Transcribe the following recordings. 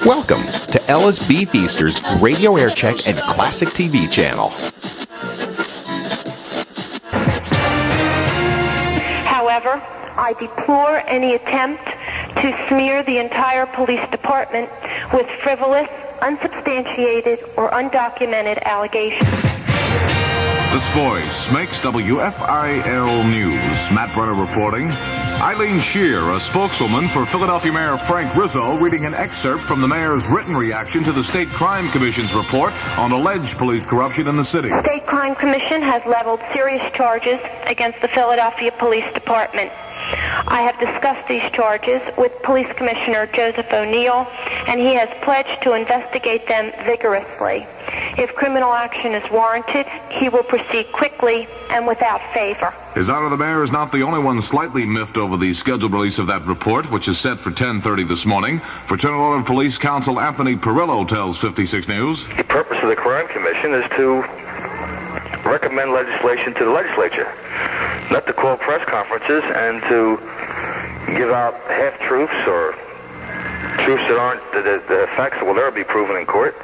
Welcome to LSB Feaster's Radio Aircheck and Classic TV channel. However, I deplore any attempt to smear the entire police department with frivolous, unsubstantiated, or undocumented allegations. This voice makes WFIL News. Matt Berner reporting. Eileen Shear, a spokeswoman for Philadelphia Mayor Frank Rizzo, reading an excerpt from the mayor's written reaction to the State Crime Commission's report on alleged police corruption in the city. The State Crime Commission has leveled serious charges against the Philadelphia Police Department. I have discussed these charges with Police Commissioner Joseph O'Neill, and he has pledged to investigate them vigorously. If criminal action is warranted, he will proceed quickly and without favor. His Honor, the mayor is not the only one slightly miffed over the scheduled release of that report, which is set for 10:30 this morning. Fraternal Order of Police Counsel Anthony Perillo tells 56 News. The purpose of the Crime Commission is to recommend legislation to the legislature, not to call press conferences and to give out half-truths or truths that aren't the facts that will never be proven in court.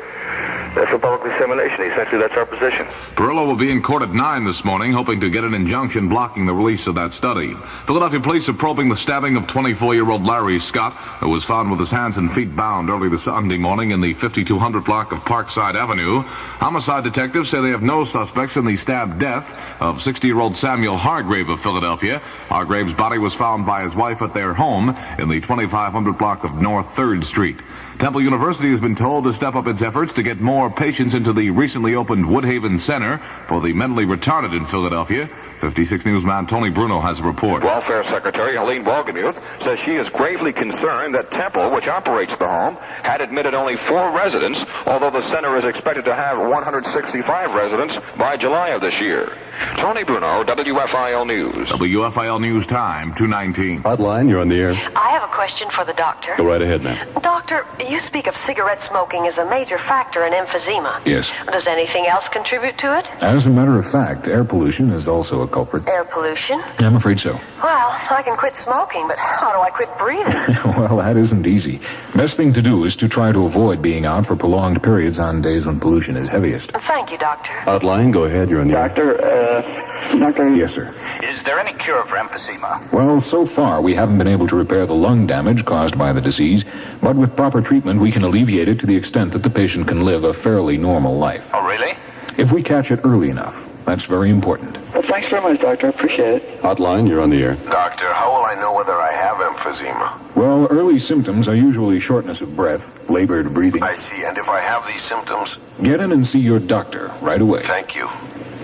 That's for public dissemination. Essentially, that's our position. Perillo will be in court at 9 this morning, hoping to get an injunction blocking the release of that study. Philadelphia police are probing the stabbing of 24-year-old Larry Scott, who was found with his hands and feet bound early this Sunday morning in the 5200 block of Parkside Avenue. Homicide detectives say they have no suspects in the stabbed death of 60-year-old Samuel Hargrave of Philadelphia. Hargrave's body was found by his wife at their home in the 2500 block of North 3rd Street. Temple University has been told to step up its efforts to get more patients into the recently opened Woodhaven Center for the mentally retarded in Philadelphia. 56 Newsman Tony Bruno has a report. Welfare Secretary Helene Wohlgemuth says she is gravely concerned that Temple, which operates the home, had admitted only 4 residents, although the center is expected to have 165 residents by July of this year. Tony Bruno, WFIL News. WFIL News time, 2:19. Hotline, you're on the air. I have a question for the doctor. Go right ahead, ma'am. Doctor, you speak of cigarette smoking as a major factor in emphysema. Yes. Does anything else contribute to it? As a matter of fact, air pollution is also a culprit. Air pollution? Yeah, I'm afraid so. Well, I can quit smoking, but how do I quit breathing? Well, that isn't easy. Best thing to do is to try to avoid being out for prolonged periods on days when pollution is heaviest. Thank you, doctor. Hotline, go ahead, you're on the air. Doctor? Yes, sir. Is there any cure for emphysema? Well, so far, we haven't been able to repair the lung damage caused by the disease, but with proper treatment, we can alleviate it to the extent that the patient can live a fairly normal life. Oh, really? If we catch it early enough. That's very important. Well, thanks very much, Doctor. I appreciate it. Hotline, you're on the air. Doctor, how will I know whether I have emphysema? Well, early symptoms are usually shortness of breath, labored breathing. I see, and if I have these symptoms? Get in and see your doctor right away. Thank you.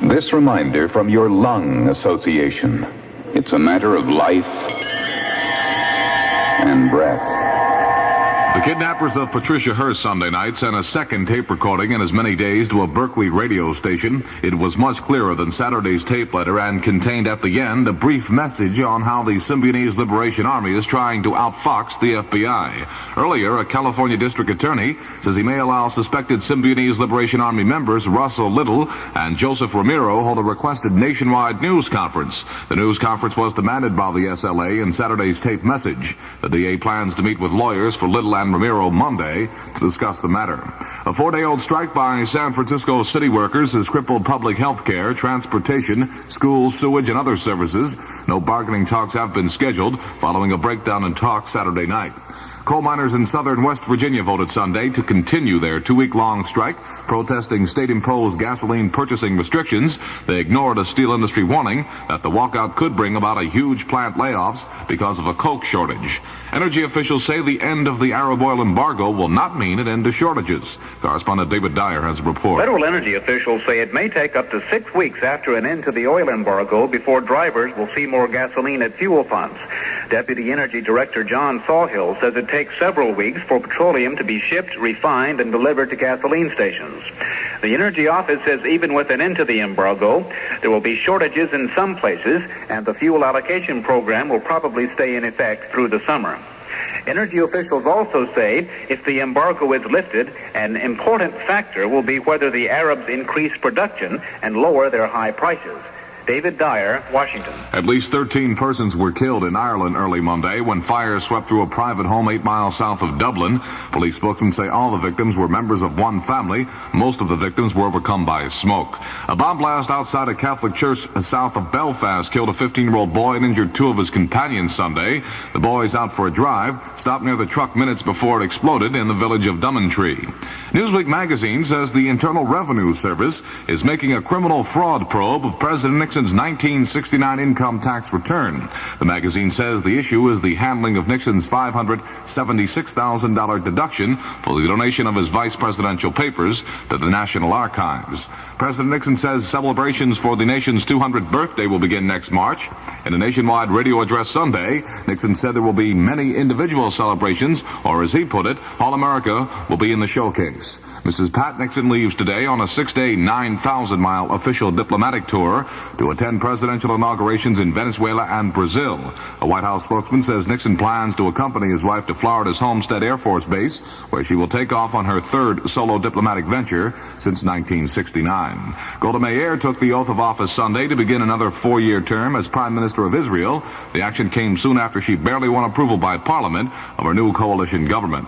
This reminder from your lung association. It's a matter of life and breath. The kidnappers of Patricia Hearst Sunday night sent a second tape recording in as many days to a Berkeley radio station. It was much clearer than Saturday's tape letter and contained at the end a brief message on how the Symbionese Liberation Army is trying to outfox the FBI. Earlier, a California district attorney says he may allow suspected Symbionese Liberation Army members Russell Little and Joseph Ramiro hold a requested nationwide news conference. The news conference was demanded by the SLA in Saturday's tape message. The DA plans to meet with lawyers for Little and Ramiro Monday to discuss the matter. A 4-day-old strike by San Francisco city workers has crippled public health care, transportation, schools, sewage, and other services. No bargaining talks have been scheduled following a breakdown in talks Saturday night. Coal miners in southern West Virginia voted Sunday to continue their 2-week-long strike, protesting state-imposed gasoline purchasing restrictions. They ignored a steel industry warning that the walkout could bring about a huge plant layoffs because of a coke shortage. Energy officials say the end of the Arab oil embargo will not mean an end to shortages. Correspondent David Dyer has a report. Federal energy officials say it may take up to 6 weeks after an end to the oil embargo before drivers will see more gasoline at fuel pumps. Deputy Energy Director John Sawhill says it takes several weeks for petroleum to be shipped, refined, and delivered to gasoline stations. The Energy Office says even with an end to the embargo, there will be shortages in some places, and the fuel allocation program will probably stay in effect through the summer. Energy officials also say if the embargo is lifted, an important factor will be whether the Arabs increase production and lower their high prices. David Dyer, Washington. At least 13 persons were killed in Ireland early Monday when fires swept through a private home 8 miles south of Dublin. Police spokesmen say all the victims were members of one family. Most of the victims were overcome by smoke. A bomb blast outside a Catholic church south of Belfast killed a 15-year-old boy and injured 2 of his companions Sunday. The boys out for a drive stopped near the truck minutes before it exploded in the village of Dummentree. Newsweek magazine says the Internal Revenue Service is making a criminal fraud probe of President Nixon's 1969 income tax return. The magazine says the issue is the handling of Nixon's $576,000 deduction for the donation of his vice presidential papers to the National Archives. President Nixon says celebrations for the nation's 200th birthday will begin next March. In a nationwide radio address Sunday, Nixon said there will be many individual celebrations, or as he put it, all America will be in the showcase. Mrs. Pat Nixon leaves today on a 6-day, 9,000-mile official diplomatic tour to attend presidential inaugurations in Venezuela and Brazil. A White House spokesman says Nixon plans to accompany his wife to Florida's Homestead Air Force Base, where she will take off on her 3rd solo diplomatic venture since 1969. Golda Meir took the oath of office Sunday to begin another 4-year term as Prime Minister of Israel. The action came soon after she barely won approval by Parliament of her new coalition government.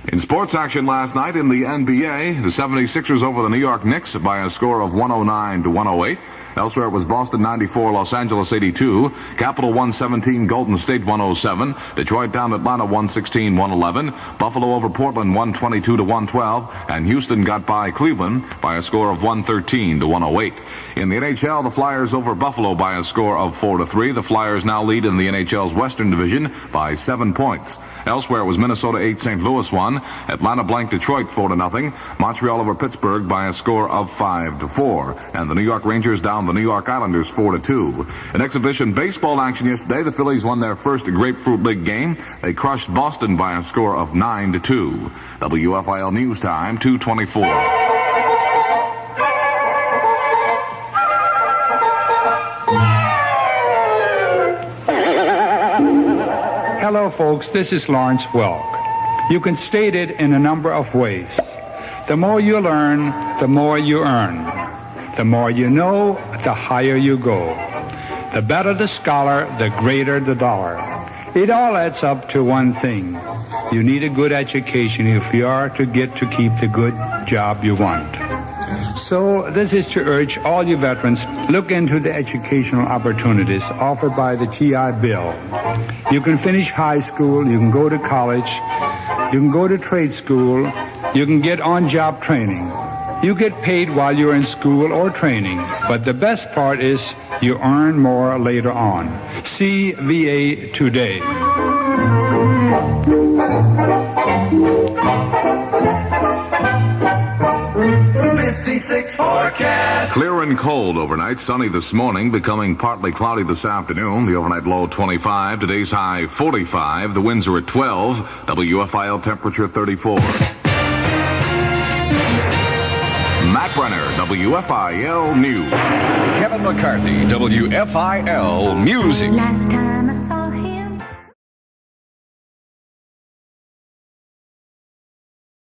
In sports action last night in the NBA, the 76ers over the New York Knicks by a score of 109-108. Elsewhere, it was Boston 94, Los Angeles 82, Capital 117, Golden State 107, Detroit down Atlanta 116-111, Buffalo over Portland 122-112, and Houston got by Cleveland by a score of 113-108. In the NHL, the Flyers over Buffalo by a score of 4-3. The Flyers now lead in the NHL's Western Division by 7 points. Elsewhere, it was Minnesota 8, St. Louis 1, Atlanta blanked Detroit 4-0, Montreal over Pittsburgh by a score of 5-4, and the New York Rangers down the New York Islanders 4-2. In exhibition baseball action yesterday, the Phillies won their first Grapefruit League game. They crushed Boston by a score of 9-2. WFIL News Time, 2:24. Hello, folks. This is Lawrence Welk. You can state it in a number of ways. The more you learn, the more you earn. The more you know, the higher you go. The better the scholar, the greater the dollar. It all adds up to one thing. You need a good education if you are to get to keep the good job you want. So this is to urge all you veterans, look into the educational opportunities offered by the GI Bill. You can finish high school, you can go to college, you can go to trade school, you can get on-job training. You get paid while you're in school or training, but the best part is you earn more later on. See VA Today. Forecast. Clear and cold overnight. Sunny this morning, becoming partly cloudy this afternoon. The overnight low 25. Today's high 45. The winds are at 12. WFIL temperature 34. Matt Berner, WFIL News. Kevin McCarthy, WFIL Music. Last time